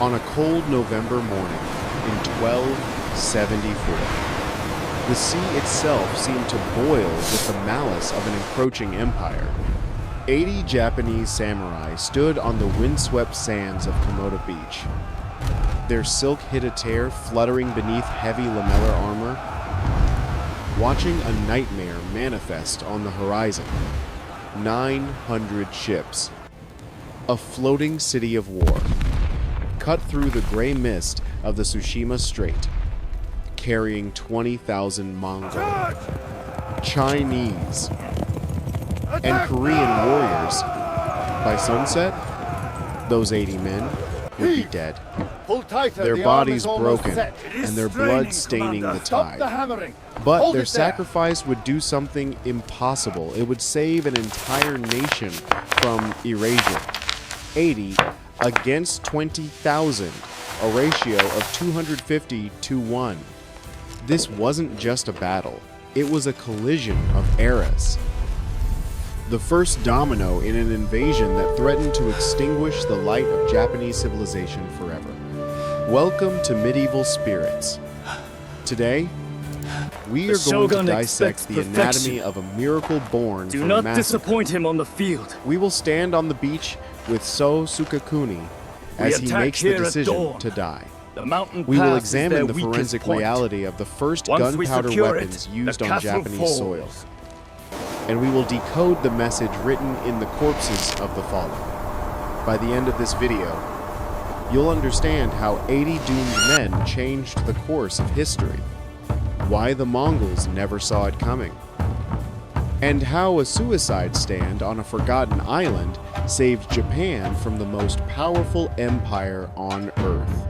On a cold November morning in 1274, the sea itself seemed to boil with the malice of an encroaching empire. 80 Japanese samurai stood on the windswept sands of Komoda Beach, their silk hitatare fluttering beneath heavy lamellar armor, watching a nightmare manifest on the horizon. 900 ships, a floating city of war, cut through the gray mist of the Tsushima Strait, carrying 20,000 Mongol, Chinese, and Korean warriors. By sunset, those 80 men would be dead, their bodies broken and their blood staining the tide. But their sacrifice would do something impossible. It would save an entire nation from erasure. 80 against 20,000, a ratio of 250 to 1. This wasn't just a battle, it was a collision of eras. The first domino in an invasion that threatened to extinguish the light of Japanese civilization forever. Welcome to Medieval Spirits. Today, we are going to dissect the anatomy of a miracle born from a massacre. Do not disappoint him on the field. We will stand on the beach with So Sukekuni as he makes the decision to die. We will examine the forensic reality of the first gunpowder weapons used on Japanese soil. And we will decode the message written in the corpses of the fallen. By the end of this video, you'll understand how 80 doomed men changed the course of history, why the Mongols never saw it coming, and how a suicide stand on a forgotten island saved Japan from the most powerful empire on Earth.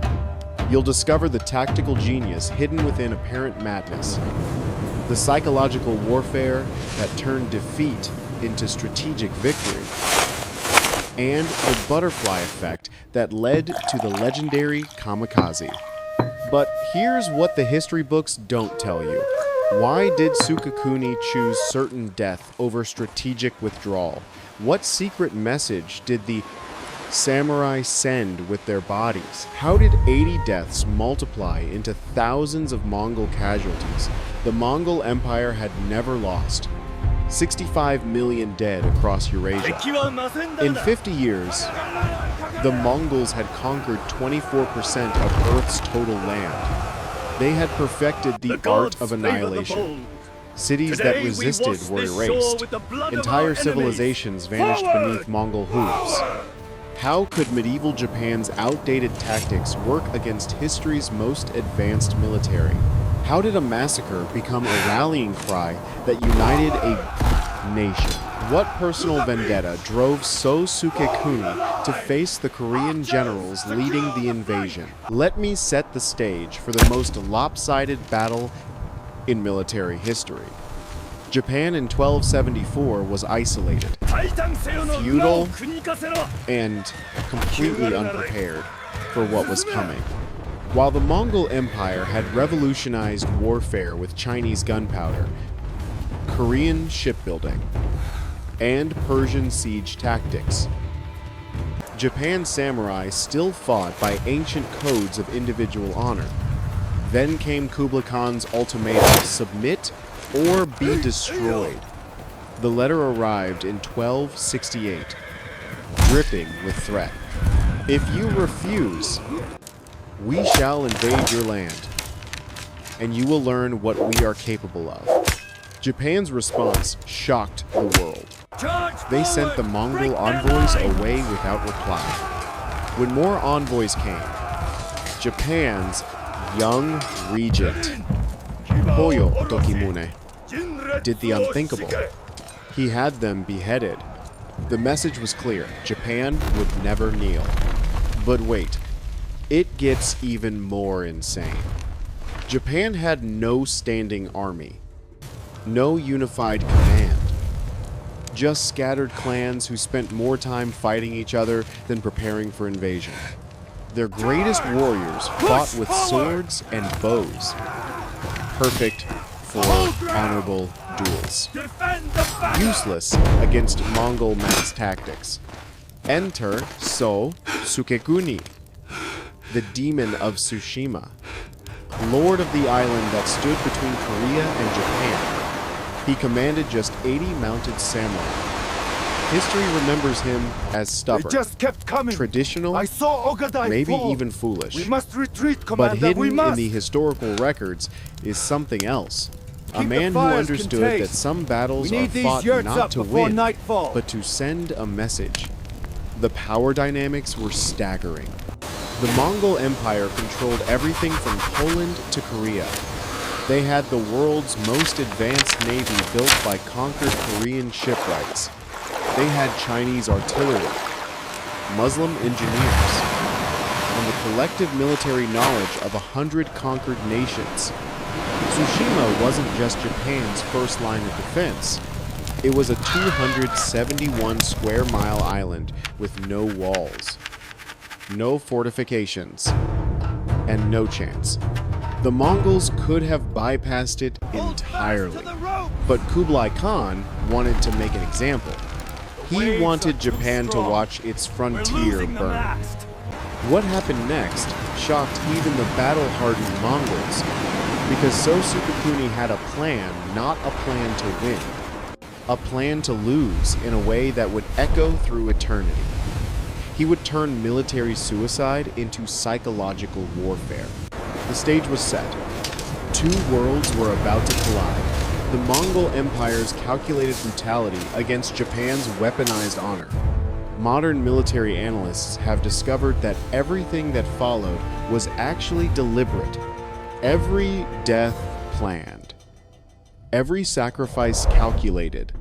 You'll discover the tactical genius hidden within apparent madness, the psychological warfare that turned defeat into strategic victory, and the butterfly effect that led to the legendary kamikaze. But here's what the history books don't tell you. Why did Sukekuni choose certain death over strategic withdrawal? What secret message did the samurai send with their bodies? How did 80 deaths multiply into thousands of Mongol casualties? The Mongol Empire had never lost. 65 million dead across Eurasia. In 50 years, the Mongols had conquered 24% of Earth's total land. They had perfected the art of annihilation. Cities that resisted were erased. Entire civilizations vanished beneath Mongol hooves. How could medieval Japan's outdated tactics work against history's most advanced military? How did a massacre become a rallying cry that united a nation? What personal vendetta drove So Sukekuni to face the Korean generals leading the invasion? Let me set the stage for the most lopsided battle in military history. Japan in 1274 was isolated, feudal, and completely unprepared for what was coming. While the Mongol Empire had revolutionized warfare with Chinese gunpowder, Korean shipbuilding, and Persian siege tactics, Japan's samurai still fought by ancient codes of individual honor. Then came Kublai Khan's ultimatum: submit or be destroyed. The letter arrived in 1268, dripping with threat. If you refuse, we shall invade your land, and you will learn what we are capable of. Japan's response shocked the world. They sent the Mongol envoys away without reply. When more envoys came, Japan's young regent, Hoyo Tokimune, did the unthinkable. He had them beheaded. The message was clear: Japan would never kneel. But wait, it gets even more insane. Japan had no standing army, no unified command, just scattered clans who spent more time fighting each other than preparing for invasion. Their greatest warriors fought with swords and bows, perfect for honorable duels, useless against Mongol mass tactics. Enter So Sukekuni, the demon of Tsushima, lord of the island that stood between Korea and Japan. He commanded just 80 mounted samurai. History remembers him as stubborn, They just kept coming. traditional, I saw Ogadai maybe fall. even foolish. We must retreat, But Commander. hidden We must. in the historical records is something else. A Keep the man who fires understood contained. that some battles We are need these fought yurts not up to before win, nightfall. but to send a message. The power dynamics were staggering. The Mongol Empire controlled everything from Poland to Korea. They had the world's most advanced navy built by conquered Korean shipwrights. They had Chinese artillery, Muslim engineers, and the collective military knowledge of 100 conquered nations. Tsushima wasn't just Japan's first line of defense. It was a 271 square mile island with no walls, no fortifications, and no chance. The Mongols could have bypassed it entirely, but Kublai Khan wanted to make an example. He wanted Japan to watch its frontier burn. What happened next shocked even the battle-hardened Mongols, because So Sukekuni had a plan, not a plan to win. A plan to lose in a way that would echo through eternity. He would turn military suicide into psychological warfare. The stage was set. Two worlds were about to collide. The Mongol Empire's calculated brutality against Japan's weaponized honor. Modern military analysts have discovered that everything that followed was actually deliberate. Every death planned. Every sacrifice calculated.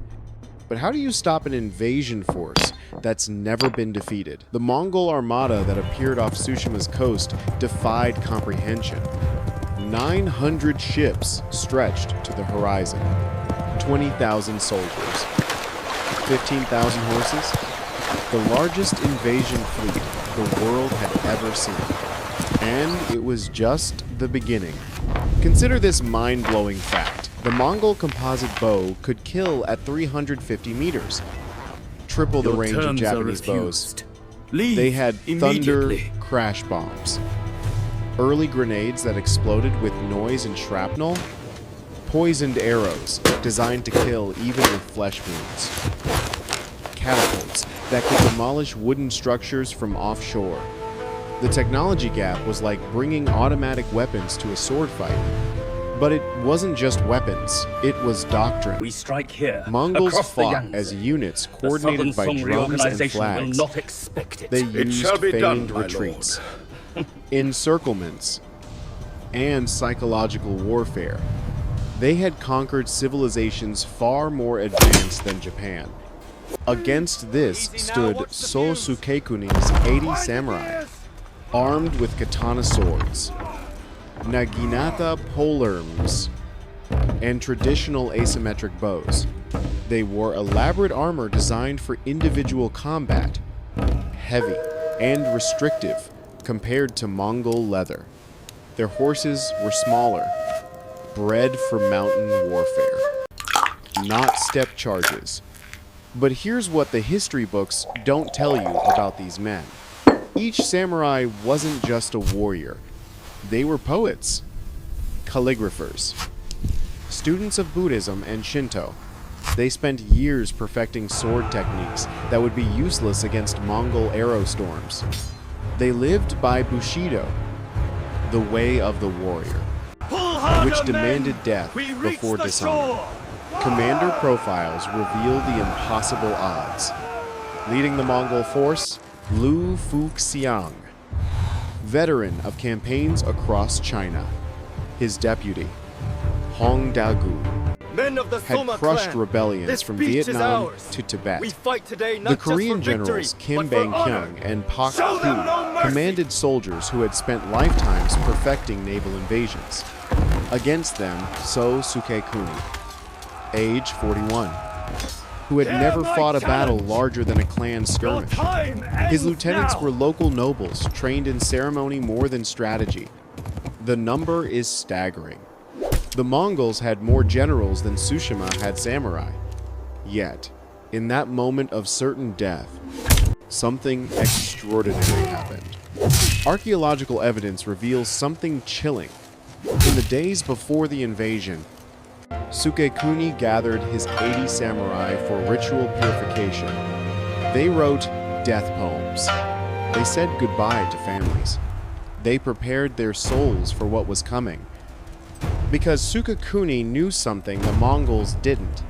But how do you stop an invasion force that's never been defeated? The Mongol armada that appeared off Tsushima's coast defied comprehension. 900 ships stretched to the horizon. 20,000 soldiers. 15,000 horses. The largest invasion fleet the world had ever seen. And it was just the beginning. Consider this mind-blowing fact. The Mongol composite bow could kill at 350 meters, triple the range of Japanese bows. They had thunder crash bombs, early grenades that exploded with noise and shrapnel, poisoned arrows designed to kill even with flesh wounds, catapults that could demolish wooden structures from offshore. The technology gap was like bringing automatic weapons to a sword fight. But it wasn't just weapons, it was doctrine. We strike here. Mongols fought as units coordinated by drums and flags. Will not expect it. They used feigned retreats, encirclements, and psychological warfare. They had conquered civilizations far more advanced than Japan. Against this stood So Sukekuni's 80 samurai, armed with katana swords, naginata polearms, and traditional asymmetric bows. They wore elaborate armor designed for individual combat, heavy and restrictive compared to Mongol leather. Their horses were smaller, bred for mountain warfare, not steppe charges. But here's what the history books don't tell you about these men. Each samurai wasn't just a warrior. They were poets, calligraphers, students of Buddhism and Shinto. They spent years perfecting sword techniques that would be useless against Mongol arrow storms. They lived by Bushido, the way of the warrior, which demanded death before dishonor. Commander profiles reveal the impossible odds. Leading the Mongol force, Lu Fuxiang, veteran of campaigns across China. His deputy, Hong Dagu, had crushed rebellions from Vietnam to Tibet. The Korean generals Kim Bang-kyung and Pak Ku commanded soldiers who had spent lifetimes perfecting naval invasions. Against them, So Sukekuni, age 41, who had never fought a battle larger than a clan skirmish. His lieutenants were local nobles trained in ceremony more than strategy. The number is staggering. The Mongols had more generals than Tsushima had samurai. Yet, in that moment of certain death, something extraordinary happened. Archaeological evidence reveals something chilling. In the days before the invasion, Sukekuni gathered his 80 samurai for ritual purification. They wrote death poems. They said goodbye to families. They prepared their souls for what was coming. Because Sukekuni knew something the Mongols didn't.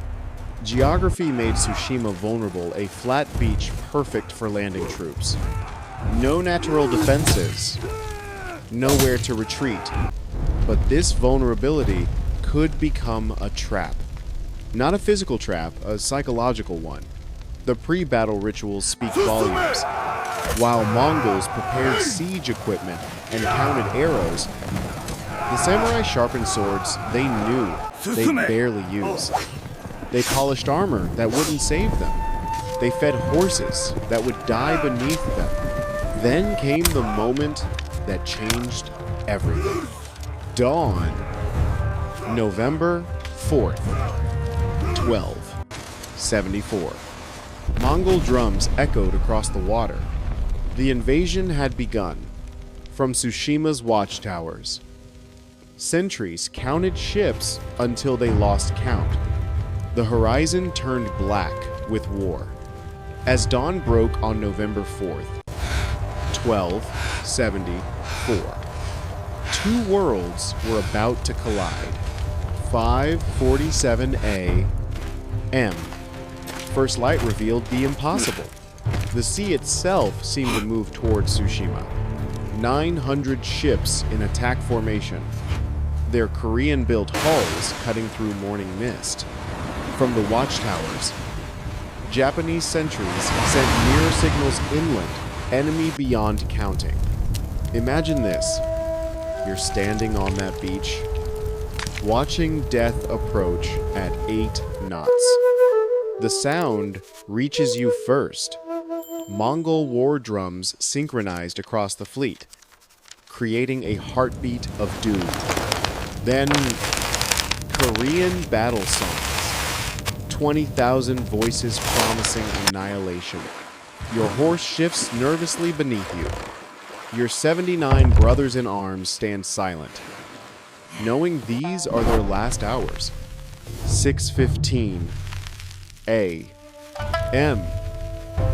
Geography made Tsushima vulnerable, a flat beach perfect for landing troops. No natural defenses, nowhere to retreat. But this vulnerability could become a trap. Not a physical trap, a psychological one. The pre-battle rituals speak volumes. While Mongols prepared siege equipment and counted arrows, the samurai sharpened swords they knew they'd barely use. They polished armor that wouldn't save them. They fed horses that would die beneath them. Then came the moment that changed everything. Dawn, November 4th, 1274. Mongol drums echoed across the water. The invasion had begun. From Tsushima's watchtowers, sentries counted ships until they lost count. The horizon turned black with war. As dawn broke on November 4th, 1274, two worlds were about to collide. 5:47 a.m. First light revealed the impossible. The sea itself seemed to move towards Tsushima. 900 ships in attack formation, their Korean-built hulls cutting through morning mist. From the watchtowers, Japanese sentries sent mirror signals inland, enemy beyond counting. Imagine this. You're standing on that beach, watching death approach at 8 knots. The sound reaches you first. Mongol war drums synchronized across the fleet, creating a heartbeat of doom. Then, Korean battle songs. 20,000 voices promising annihilation. Your horse shifts nervously beneath you. Your 79 brothers in arms stand silent, knowing these are their last hours. 6:15 a.m.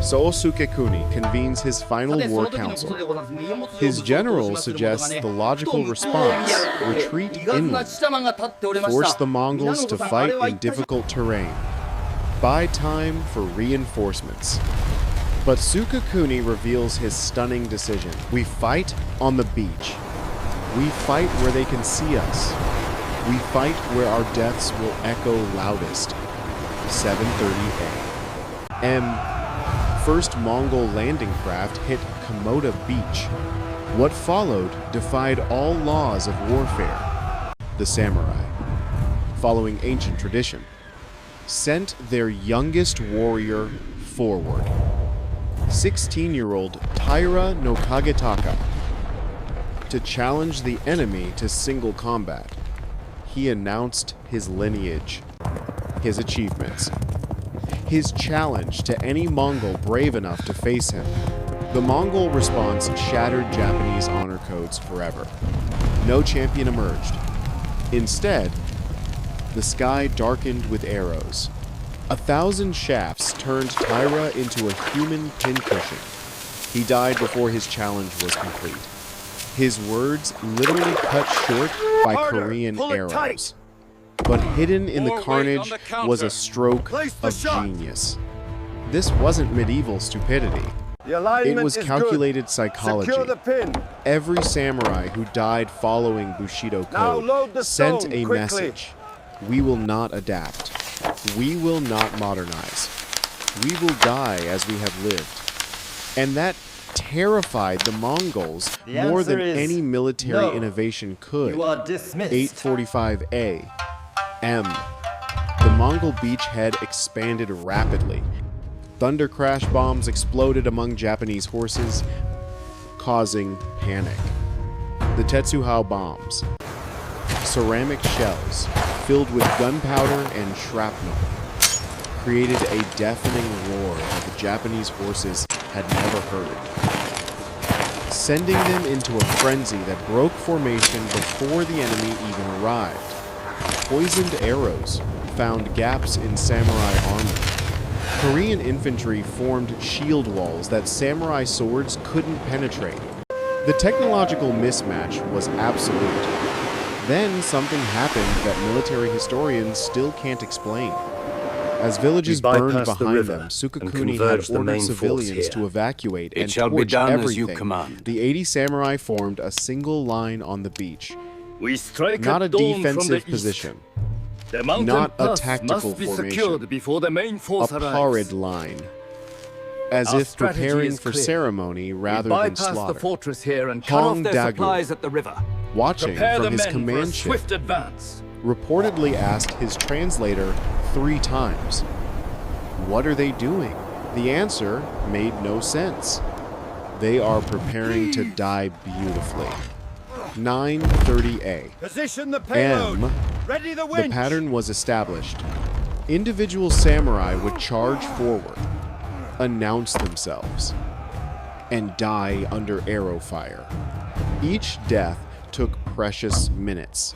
So Sukekuni convenes his final war council. His general suggests the logical response: retreat inland, force the Mongols to fight in difficult terrain, buy time for reinforcements. But Sukekuni reveals his stunning decision. We fight on the beach. We fight where they can see us. We fight where our deaths will echo loudest. 7:30 a.m. First Mongol landing craft hit Komoda Beach. What followed defied all laws of warfare. The samurai, following ancient tradition, sent their youngest warrior forward. 16-year-old Taira no Kagetaka, to challenge the enemy to single combat. He announced his lineage, his achievements, his challenge to any Mongol brave enough to face him. The Mongol response shattered Japanese honor codes forever. No champion emerged. Instead, the sky darkened with arrows. 1,000 shafts turned Taira into a human pincushion. He died before his challenge was complete. His words literally cut short by Korean arrows. But hidden in the carnage was a stroke of genius. This wasn't medieval stupidity. It was calculated psychology. Every samurai who died following Bushido code sent a message. We will not adapt. We will not modernize. We will die as we have lived. And that terrified the Mongols more than any military innovation could. 8:45 a.m. The Mongol beachhead expanded rapidly. Thunder crash bombs exploded among Japanese horses, causing panic. The Tetsuhao bombs, ceramic shells filled with gunpowder and shrapnel, created a deafening roar that the Japanese horses had never heard. sending them into a frenzy that broke formation before the enemy even arrived. Poisoned arrows found gaps in samurai armor. Korean infantry formed shield walls that samurai swords couldn't penetrate. The technological mismatch was absolute. Then something happened that military historians still can't explain. As villages burned behind them, Sukakuni had ordered civilians to evacuate and torch everything. The 80 samurai formed a single line on the beach. Not a defensive position. Not a tactical formation. A pared line. As if preparing for ceremony rather than slaughter. Hong Dagu, watching from his command ship, reportedly asked his translator 3 times, "What are they doing?" The answer made no sense. They are preparing to die beautifully. 9:30 Position the payload. M. Ready the The winch. pattern was established. Individual samurai would charge forward, announce themselves, and die under arrow fire. Each death took precious minutes.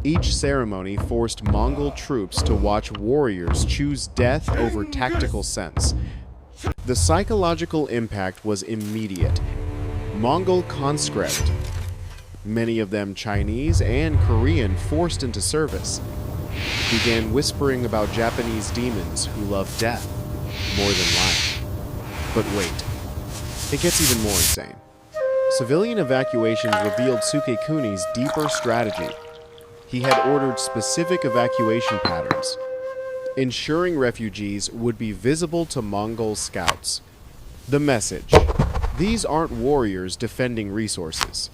Each ceremony forced Mongol troops to watch warriors choose death over tactical sense. The psychological impact was immediate. Mongol conscript, many of them Chinese and Korean forced into service, began whispering about Japanese demons who love death more than life. But wait, it gets even more insane. Civilian evacuations revealed Sukekuni's deeper strategy. He had ordered specific evacuation patterns, ensuring refugees would be visible to Mongol scouts. The message: these aren't warriors defending resources.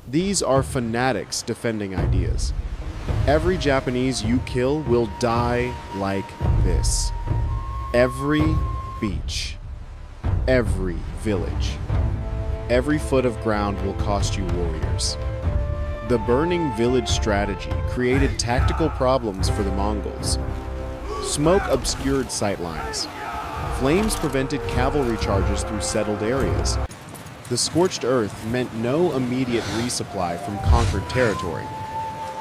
These are fanatics defending ideas. Every Japanese you kill will die like this. Every beach, every village, every foot of ground will cost you warriors. The burning village strategy created tactical problems for the Mongols. Smoke obscured sightlines. Flames prevented cavalry charges through settled areas. The scorched earth meant no immediate resupply from conquered territory.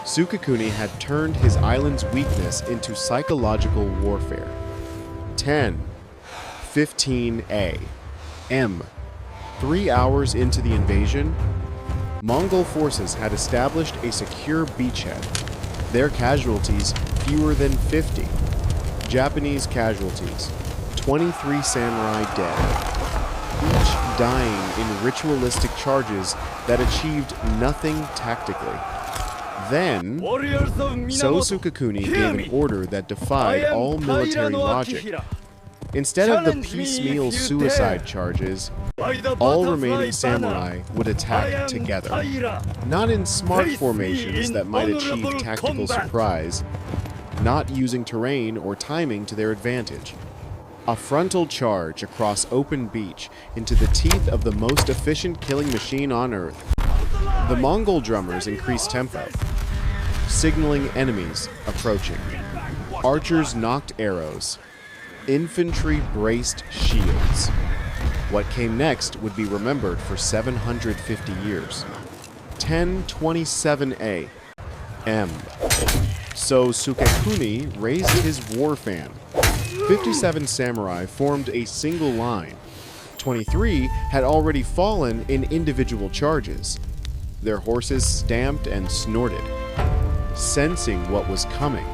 Sukekuni had turned his island's weakness into psychological warfare. 10:15 a.m. 3 hours into the invasion, Mongol forces had established a secure beachhead. Their casualties fewer than 50. Japanese casualties, 23 samurai dead, each dying in ritualistic charges that achieved nothing tactically. Then, So Sukekuni gave an order that defied all military logic. Instead of the piecemeal suicide charges, all remaining samurai would attack together. Not in smart formations that might achieve tactical surprise, not using terrain or timing to their advantage. A frontal charge across open beach into the teeth of the most efficient killing machine on Earth. The Mongol drummers increased tempo, signaling enemies approaching. Archers knocked arrows. Infantry braced shields. What came next would be remembered for 750 years. 10:27 a.m. So Sukekuni raised his war fan. 57 samurai formed a single line. 23 had already fallen in individual charges. Their horses stamped and snorted, sensing what was coming.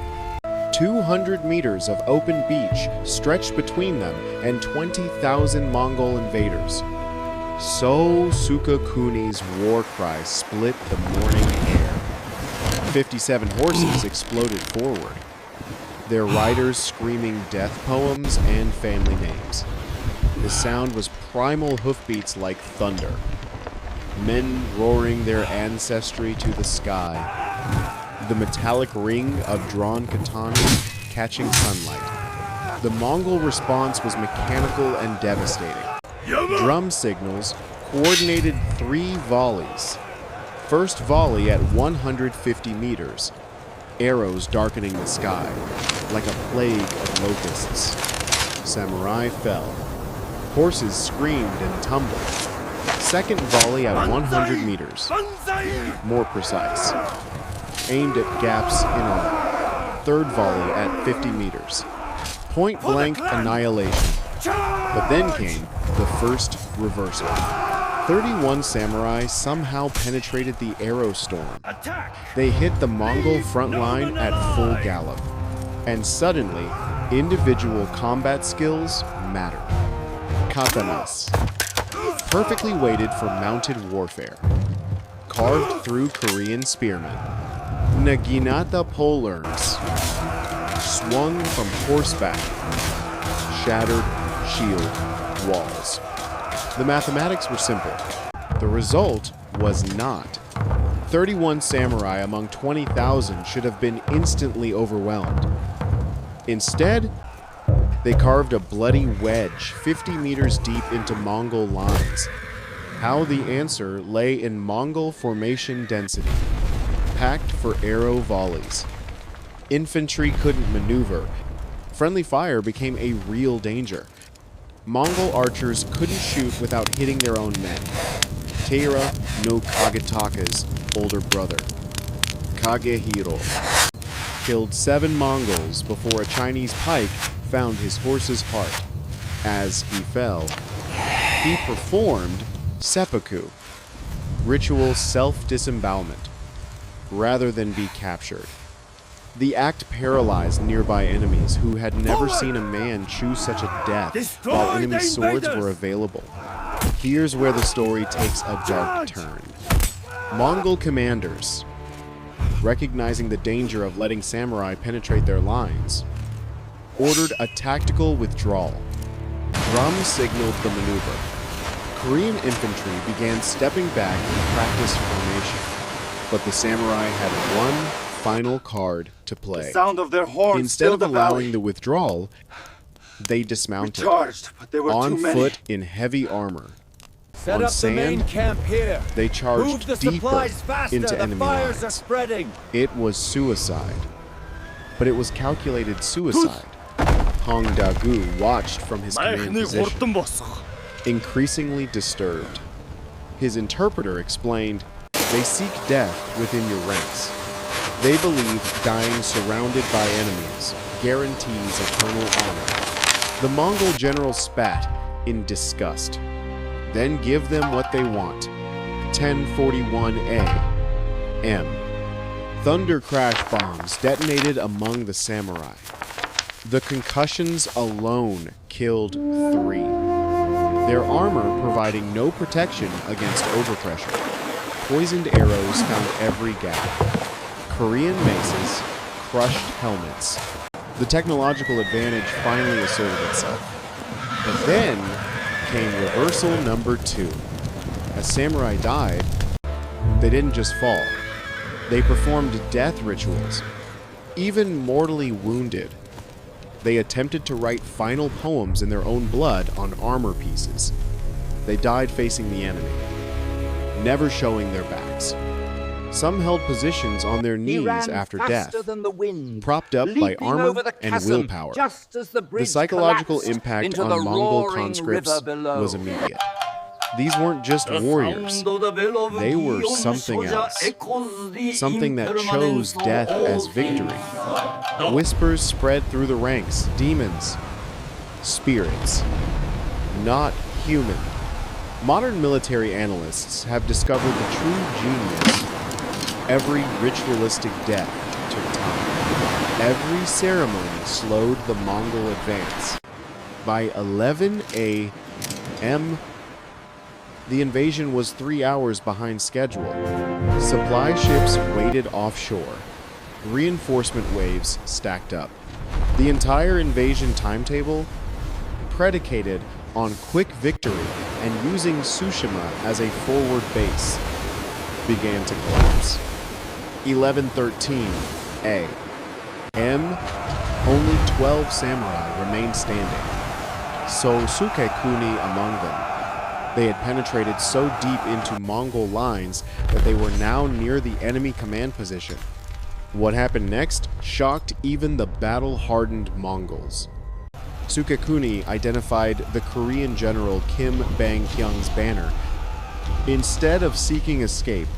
200 meters of open beach stretched between them and 20,000 Mongol invaders. So Sukekuni's war cry split the morning air. 57 horses exploded forward, their riders screaming death poems and family names. The sound was primal hoofbeats like thunder, men roaring their ancestry to the sky. The metallic ring of drawn katanas catching sunlight. The Mongol response was mechanical and devastating. Drum signals coordinated 3 volleys. First volley at 150 meters. Arrows darkening the sky, like a plague of locusts. Samurai fell. Horses screamed and tumbled. second volley at 100 meters, more precise, aimed at gaps in armor. Third volley at 50 meters, point-blank annihilation. But then came the first reversal. 31 samurai somehow penetrated the arrow storm. They hit the Mongol front line at full gallop. And suddenly, individual combat skills matter. Katanas, perfectly weighted for mounted warfare, carved through Korean spearmen. Naginata polearms, swung from horseback, shattered shield walls. The mathematics were simple. The result was not. 31 samurai among 20,000 should have been instantly overwhelmed. Instead, they carved a bloody wedge 50 meters deep into Mongol lines. How the answer lay in Mongol formation density, packed for arrow volleys. Infantry couldn't maneuver. Friendly fire became a real danger. Mongol archers couldn't shoot without hitting their own men. Taira no Kagetaka's older brother, Kagehiro, killed 7 Mongols before a Chinese pike found his horse's heart. As he fell, he performed seppuku, ritual self-disembowelment, rather than be captured. The act paralyzed nearby enemies who had never seen a man choose such a death while enemy swords were available. Here's where the story takes a dark turn. Mongol commanders, recognizing the danger of letting samurai penetrate their lines, ordered a tactical withdrawal. Drums signaled the maneuver. Korean infantry began stepping back in practice formation, but the samurai had one final card to play. The sound of their horns Instead of allowing the withdrawal, they dismounted, but there were on too many. foot in heavy armor. Set On up the main sand, camp here. they Move charged the deeper supplies faster. into The enemy fires are lines. spreading. It was suicide, but it was calculated suicide. Hong Dagu watched from his command position, increasingly disturbed. His interpreter explained, "They seek death within your ranks. They believe dying surrounded by enemies guarantees eternal honor." The Mongol general spat in disgust. "Then give them what they want." 1041A M. Thunder crash bombs detonated among the samurai. The concussions alone killed 3. Their armor providing no protection against overpressure. Poisoned arrows found every gap. Korean maces, crushed helmets. The technological advantage finally asserted itself. But then came reversal number 2. As samurai died, they didn't just fall. They performed death rituals. Even mortally wounded, they attempted to write final poems in their own blood on armor pieces. They died facing the enemy, never showing their backs. Some held positions on their knees after death, propped up by armor and willpower. The psychological impact on Mongol conscripts was immediate. These weren't just warriors, they were something else. Something that chose death as victory. Whispers spread through the ranks, demons, spirits, not human. Modern military analysts have discovered the true genius. Every ritualistic death took time. Every ceremony slowed the Mongol advance. By 11 a.m., the invasion was 3 hours behind schedule. Supply ships waited offshore. Reinforcement waves stacked up. The entire invasion timetable, predicated on quick victory and using Tsushima as a forward base, began to collapse. 11:13 a.m. Only 12 samurai remained standing. So Sukekuni among them. They had penetrated so deep into Mongol lines that they were now near the enemy command position. What happened next shocked even the battle-hardened Mongols. Sukekuni identified the Korean general Kim Bang-kyung's banner Instead of seeking escape,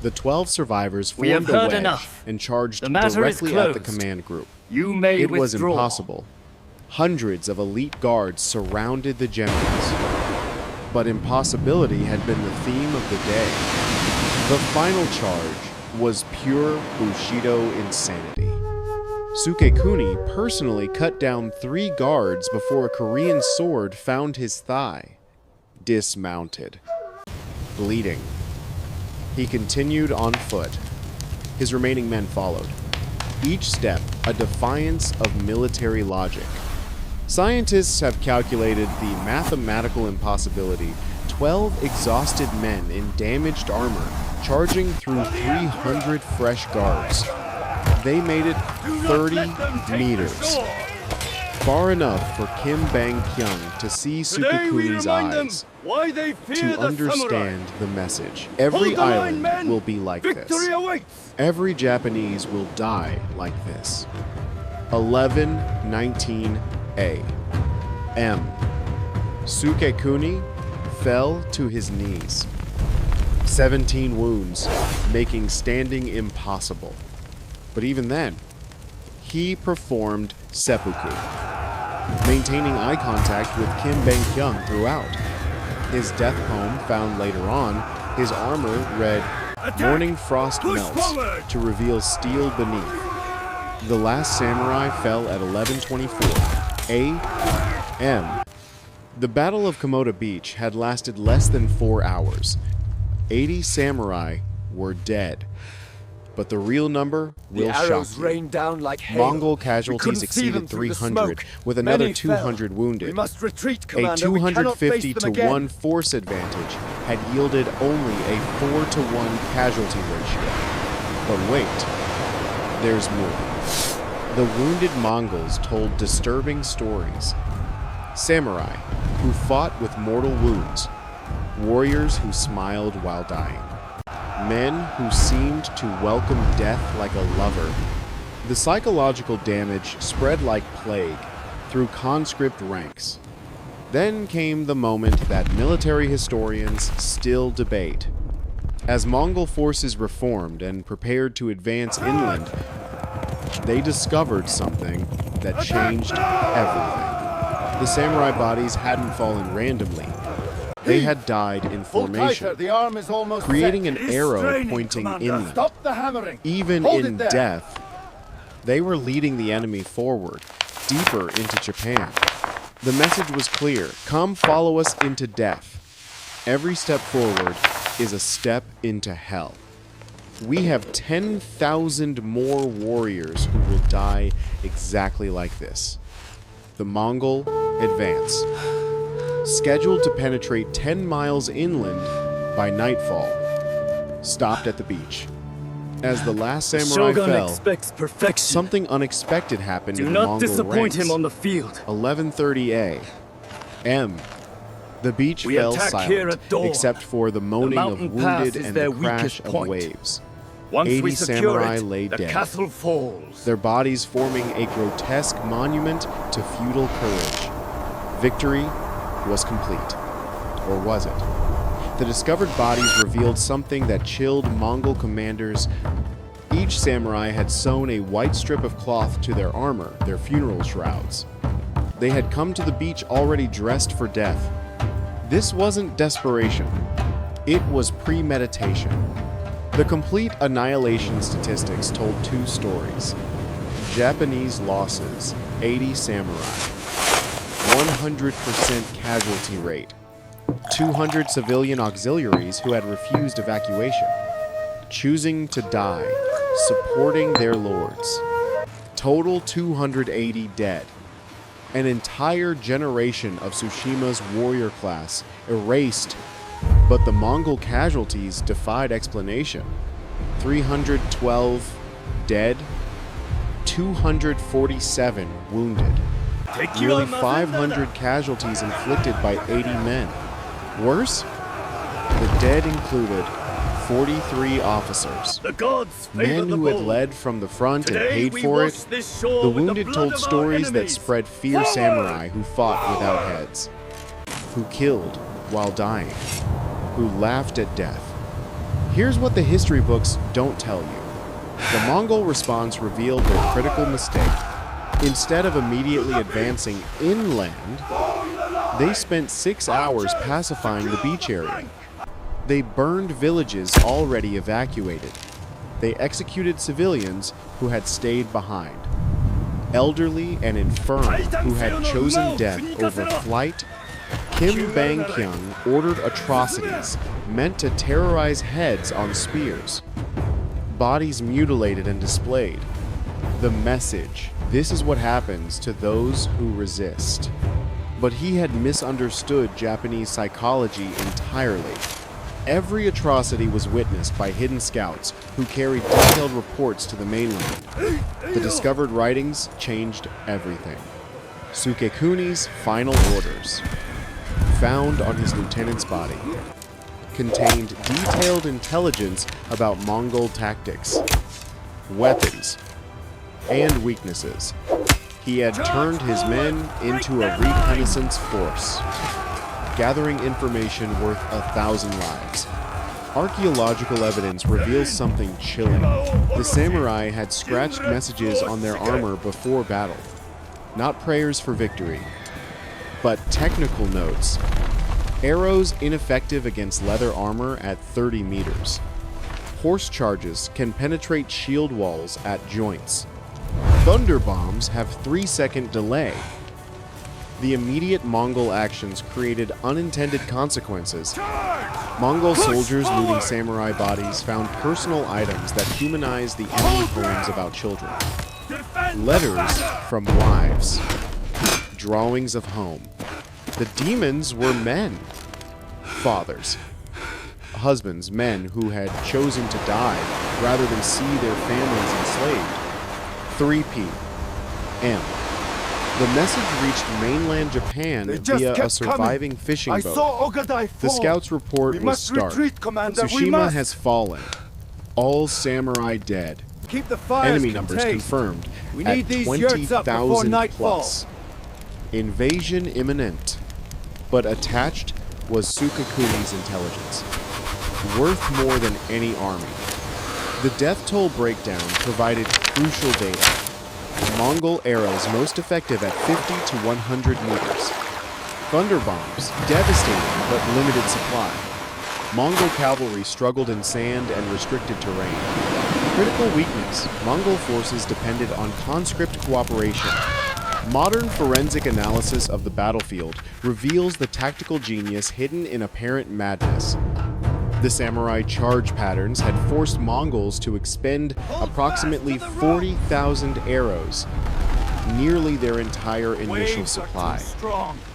the 12 survivors formed a wedge and charged directly at the command group. It was impossible. Hundreds of elite guards surrounded the generals. But impossibility had been the theme of the day. The final charge was pure Bushido insanity. Sukekuni personally cut down 3 guards before a Korean sword found his thigh. Dismounted. Bleeding. He continued on foot. His remaining men followed. Each step a defiance of military logic. Scientists have calculated the mathematical impossibility: 12 exhausted men in damaged armor charging through 300 fresh guards. They made it 30 meters. Far enough for Kim Bang-kyung to see Sukekuni's eyes, to understand the message. Every island will be like this. Every Japanese will die like this. 11:19 A.M. Sukekuni fell to his knees. 17 wounds, making standing impossible. But even then, he performed seppuku, maintaining eye contact with Kim Bang-kyung throughout. His death poem found later on, his armor read, "Morning frost melts to reveal steel beneath." The last samurai fell at 11:24 A.M. The Battle of Komoda Beach had lasted less than 4 hours. 80 samurai were dead. But the real number will shock you. Down like hail. Mongol casualties exceeded 300, with another 200 wounded. We must retreat, A Commander. 250-to-1 force advantage had yielded only a 4-to-1 casualty ratio. But wait, there's more. The wounded Mongols told disturbing stories. Samurai who fought with mortal wounds. Warriors who smiled while dying. Men who seemed to welcome death like a lover. The psychological damage spread like plague through conscript ranks. Then came the moment that military historians still debate. As Mongol forces reformed and prepared to advance inland, they discovered something that changed everything. The samurai bodies hadn't fallen randomly. They had died in formation, creating an arrow pointing inland. Stop the hammering. Even in death, they were leading the enemy forward, deeper into Japan. The message was clear: come follow us into death. Every step forward is a step into hell. We have 10,000 more warriors who will die exactly like this. The Mongol advance. Scheduled to penetrate 10 miles inland by nightfall, stopped at the beach. As the last samurai fell, something unexpected happened in the Mongol ranks. Do not disappoint him on the field. 11:30 A.M. The beach fell silent, except for the moaning of wounded and the crash of waves. 80 samurai lay dead, castle falls. their bodies forming a grotesque monument to feudal courage. Victory was complete. Or was it? The discovered bodies revealed something that chilled Mongol commanders. Each samurai had sewn a white strip of cloth to their armor, their funeral shrouds. They had come to the beach already dressed for death. This wasn't desperation. It was premeditation. The complete annihilation statistics told 2 stories. Japanese losses, 80 samurai. 100% casualty rate. 200 civilian auxiliaries who had refused evacuation. Choosing to die, supporting their lords. Total 280 dead. An entire generation of Tsushima's warrior class erased, but the Mongol casualties defied explanation. 312 dead, 247 wounded. Nearly 500 casualties inflicted by 80 men. Worse, the dead included 43 officers, men who had led from the front and paid for it. The wounded told stories that spread fear. Samurai who fought without heads, who killed while dying. who laughed at death. Here's what the history books don't tell you. The Mongol response revealed their critical mistake. Instead of immediately advancing inland, they spent 6 hours pacifying the beach area. They burned villages already evacuated. They executed civilians who had stayed behind. Elderly and infirm who had chosen death over flight, Kim Bang-kyung ordered atrocities meant to terrorize heads on spears. Bodies mutilated and displayed. The message: this is what happens to those who resist. But he had misunderstood Japanese psychology entirely. Every atrocity was witnessed by hidden scouts who carried detailed reports to the mainland. The discovered writings changed everything. Sukekuni's final orders, found on his lieutenant's body, contained detailed intelligence about Mongol tactics, weapons, and weaknesses. He had turned his men into a reconnaissance force, gathering information worth 1,000 lives. Archaeological evidence reveals something chilling. The samurai had scratched messages on their armor before battle. Not prayers for victory, but technical notes. Arrows ineffective against leather armor at 30 meters. Horse charges can penetrate shield walls at joints. Thunder bombs have 3-second delay. The immediate Mongol actions created unintended consequences. Mongol soldiers looting samurai bodies found personal items that humanized the enemy homes about children. Letters from wives. Drawings of home. The demons were men. Fathers. Husbands, men who had chosen to die rather than see their families enslaved. 3P. M. The message reached mainland Japan via a surviving fishing I boat. saw Ogadai fall. The scout's report We was must stark. retreat, Commander. We Tsushima must. has fallen. All samurai dead. Keep the fires Enemy numbers contained. confirmed We at need these yurts up before 20,000 nightfall. plus. Invasion imminent. But attached was Sukekuni's intelligence, worth more than any army. The death toll breakdown provided crucial data. Mongol arrows most effective at 50 to 100 meters. Thunder bombs, devastating but limited supply. Mongol cavalry struggled in sand and restricted terrain. Critical weakness, Mongol forces depended on conscript cooperation. Modern forensic analysis of the battlefield reveals the tactical genius hidden in apparent madness. The samurai charge patterns had forced Mongols to expend approximately 40,000 arrows, nearly their entire initial supply.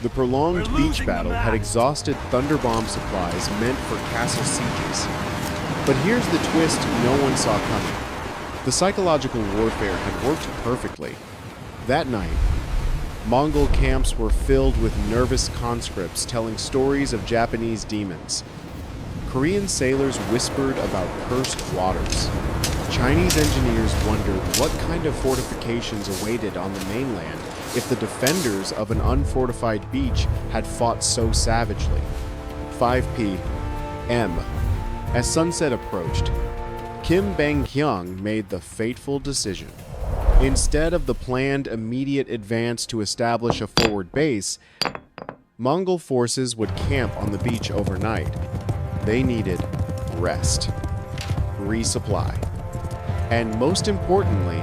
The prolonged beach battle had exhausted thunder bomb supplies meant for castle sieges. But here's the twist no one saw coming. The psychological warfare had worked perfectly. That night, Mongol camps were filled with nervous conscripts telling stories of Japanese demons. Korean sailors whispered about cursed waters. Chinese engineers wondered what kind of fortifications awaited on the mainland if the defenders of an unfortified beach had fought so savagely. 5 p.m. As sunset approached, Kim Bang-kyung made the fateful decision. Instead of the planned immediate advance to establish a forward base, Mongol forces would camp on the beach overnight. They needed rest, resupply, and most importantly,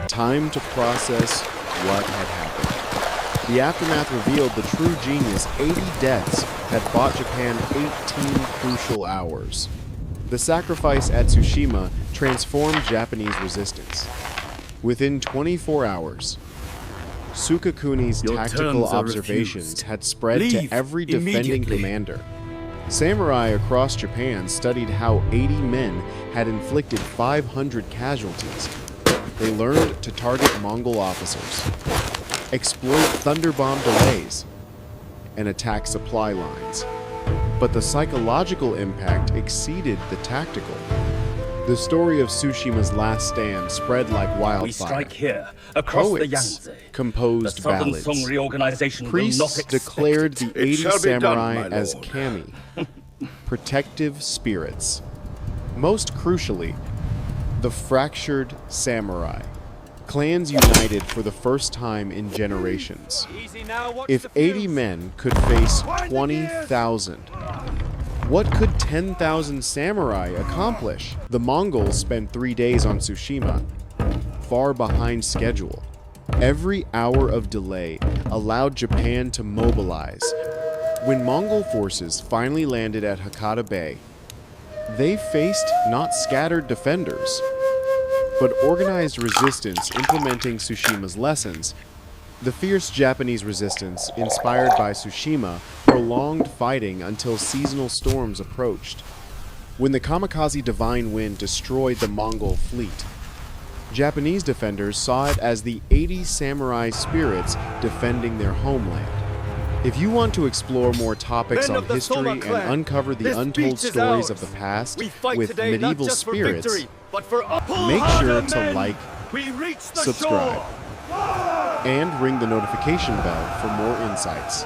time to process what had happened. The aftermath revealed the true genius. 80 deaths had bought Japan 18 crucial hours. The sacrifice at Tsushima transformed Japanese resistance. Within 24 hours, Sukekuni's tactical observations had spread to every defending commander. Samurai across Japan studied how 80 men had inflicted 500 casualties. They learned to target Mongol officers, exploit thunder bomb delays, and attack supply lines. But the psychological impact exceeded the tactical. The story of Tsushima's last stand spread like wildfire. We strike here, across the Poets Yangtze. composed The Southern ballads. Song reorganization will not Priests expect declared it. the 80 shall be done, samurai my as lord. kami, protective spirits. Most crucially, the fractured samurai. Clans united for the first time in generations. If 80 men could face 20,000, what could 10,000 samurai accomplish? The Mongols spent 3 days on Tsushima, far behind schedule. Every hour of delay allowed Japan to mobilize. When Mongol forces finally landed at Hakata Bay, they faced not scattered defenders, but organized resistance implementing Tsushima's lessons. The fierce Japanese resistance, inspired by Tsushima, prolonged fighting until seasonal storms approached. When the kamikaze divine wind destroyed the Mongol fleet, Japanese defenders saw it as the 80 samurai spirits defending their homeland. If you want to explore more topics on history and uncover the untold stories of the past with medieval spirits, make sure to like, subscribe, and ring the notification bell for more insights.